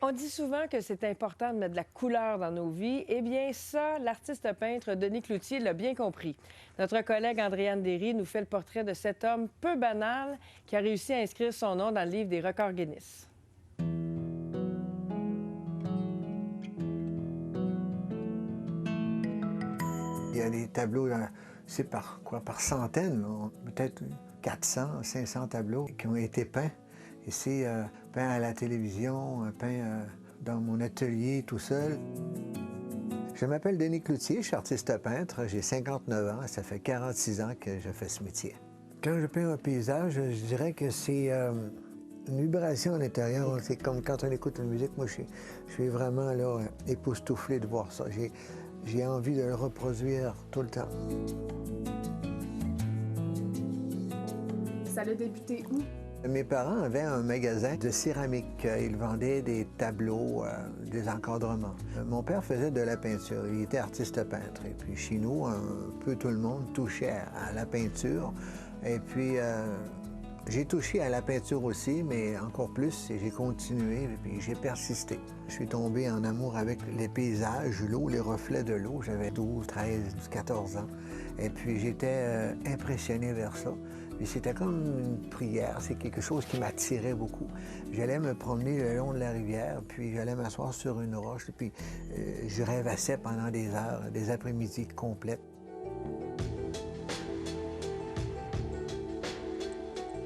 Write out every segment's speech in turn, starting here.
On dit souvent que c'est important de mettre de la couleur dans nos vies. Eh bien, ça, l'artiste peintre Denis Cloutier l'a bien compris. Notre collègue Andréane Derry nous fait le portrait de cet homme peu banal qui a réussi à inscrire son nom dans le livre des records Guinness. Il y a des tableaux, c'est par centaines, peut-être 400, 500 tableaux qui ont été peints. Et c'est peint à la télévision, peint dans mon atelier tout seul. Je m'appelle Denis Cloutier, je suis artiste peintre, j'ai 59 ans, ça fait 46 ans que je fais ce métier. Quand je peins un paysage, je dirais que c'est une vibration à l'intérieur. C'est comme quand on écoute une musique, moi je suis vraiment là, époustouflé de voir ça. J'ai envie de le reproduire tout le temps. Ça a débuté où? Mes parents avaient un magasin de céramique. Ils vendaient des tableaux, des encadrements. Mon père faisait de la peinture. Il était artiste peintre. Et puis chez nous, un peu tout le monde touchait à la peinture. Et puis j'ai touché à la peinture aussi, mais encore plus, et j'ai continué, et puis j'ai persisté. Je suis tombé en amour avec les paysages, l'eau, les reflets de l'eau. J'avais 12, 13, 14 ans. Et puis j'étais impressionné vers ça. Puis c'était comme une prière, c'est quelque chose qui m'attirait beaucoup. J'allais me promener le long de la rivière, puis j'allais m'asseoir sur une roche, puis je rêvassais pendant des heures, des après-midi complètes.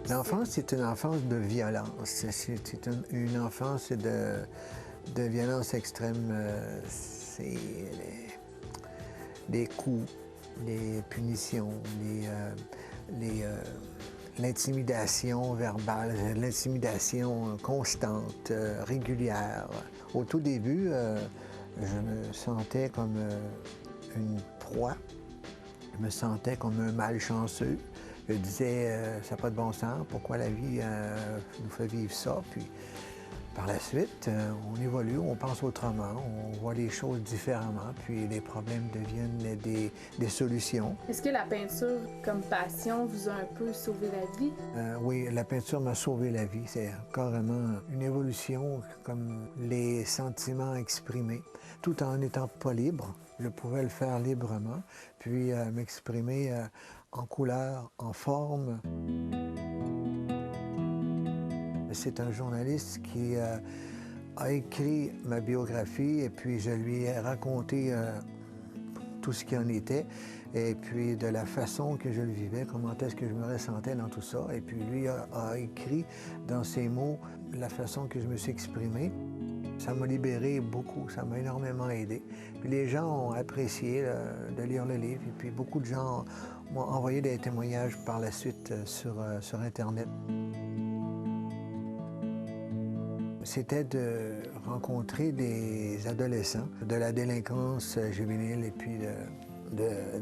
L'enfance, c'est une enfance de violence. C'est une enfance de violence extrême. C'est les coups, les punitions, l'intimidation verbale, l'intimidation constante, régulière. Au tout début, je me sentais comme une proie. Je me sentais comme un malchanceux. Je disais, ça n'a pas de bon sens, pourquoi la vie nous fait vivre ça? Puis par la suite, on évolue, on pense autrement, on voit les choses différemment, puis les problèmes deviennent des solutions. Est-ce que la peinture, comme passion, vous a un peu sauvé la vie? Oui, la peinture m'a sauvé la vie. C'est carrément une évolution, comme les sentiments exprimés, tout en n'étant pas libre. Je pouvais le faire librement, puis m'exprimer en couleur, en forme. C'est un journaliste qui a écrit ma biographie et puis je lui ai raconté tout ce qui en était et puis de la façon que je le vivais, comment est-ce que je me ressentais dans tout ça. Et puis lui a écrit dans ses mots la façon que je me suis exprimé. Ça m'a libéré beaucoup, ça m'a énormément aidé. Puis les gens ont apprécié de lire le livre et puis beaucoup de gens m'ont envoyé des témoignages par la suite sur Internet. C'était de rencontrer des adolescents, de la délinquance juvénile et puis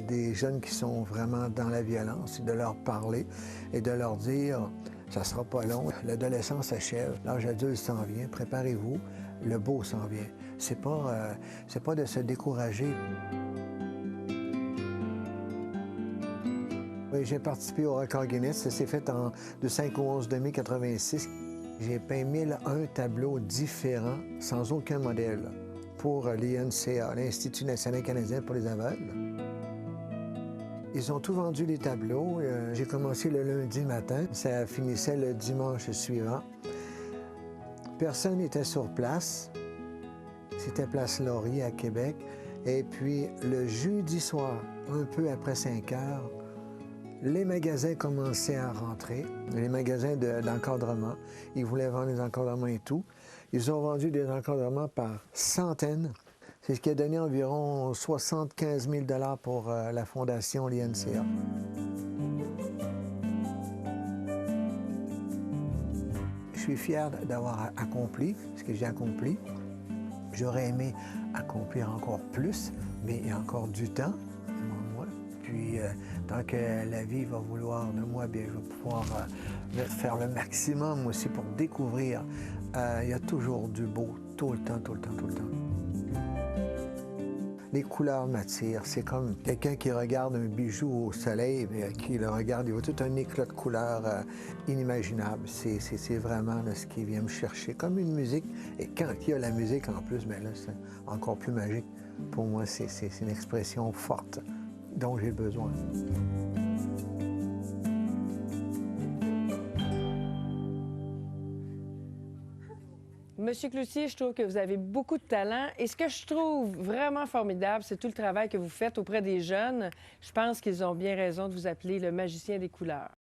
des jeunes qui sont vraiment dans la violence, de leur parler et de leur dire « ça sera pas long, l'adolescence s'achève, l'âge adulte s'en vient, préparez-vous, le beau s'en vient ». C'est pas de se décourager. Oui, j'ai participé au record Guinness, ça s'est fait de 5 au 11 mai 86. J'ai peint 1001 tableaux différents, sans aucun modèle, pour l'INCA, l'Institut national canadien pour les aveugles. Ils ont tout vendu les tableaux. J'ai commencé le lundi matin, ça finissait le dimanche suivant. Personne n'était sur place. C'était Place Laurier à Québec. Et puis le jeudi soir, un peu après 5 heures, les magasins commençaient à rentrer, les magasins d'encadrement. Ils voulaient vendre des encadrements et tout. Ils ont vendu des encadrements par centaines. C'est ce qui a donné environ 75 000 $ pour la fondation l'INCA. Je suis fier d'avoir accompli ce que j'ai accompli. J'aurais aimé accomplir encore plus, mais il y a encore du temps devant moi. Puis, tant que la vie va vouloir de moi, bien, je vais pouvoir faire le maximum aussi pour découvrir. Il y a toujours du beau, tout le temps, tout le temps, tout le temps. Les couleurs m'attirent. C'est comme quelqu'un qui regarde un bijou au soleil, mais qui le regarde, il voit tout un éclat de couleurs inimaginable. C'est vraiment là, ce qui vient me chercher, comme une musique. Et quand il y a la musique en plus, bien là, c'est encore plus magique. Pour moi, c'est une expression forte dont j'ai besoin. Monsieur Cloutier, je trouve que vous avez beaucoup de talent. Et ce que je trouve vraiment formidable, c'est tout le travail que vous faites auprès des jeunes. Je pense qu'ils ont bien raison de vous appeler le magicien des couleurs.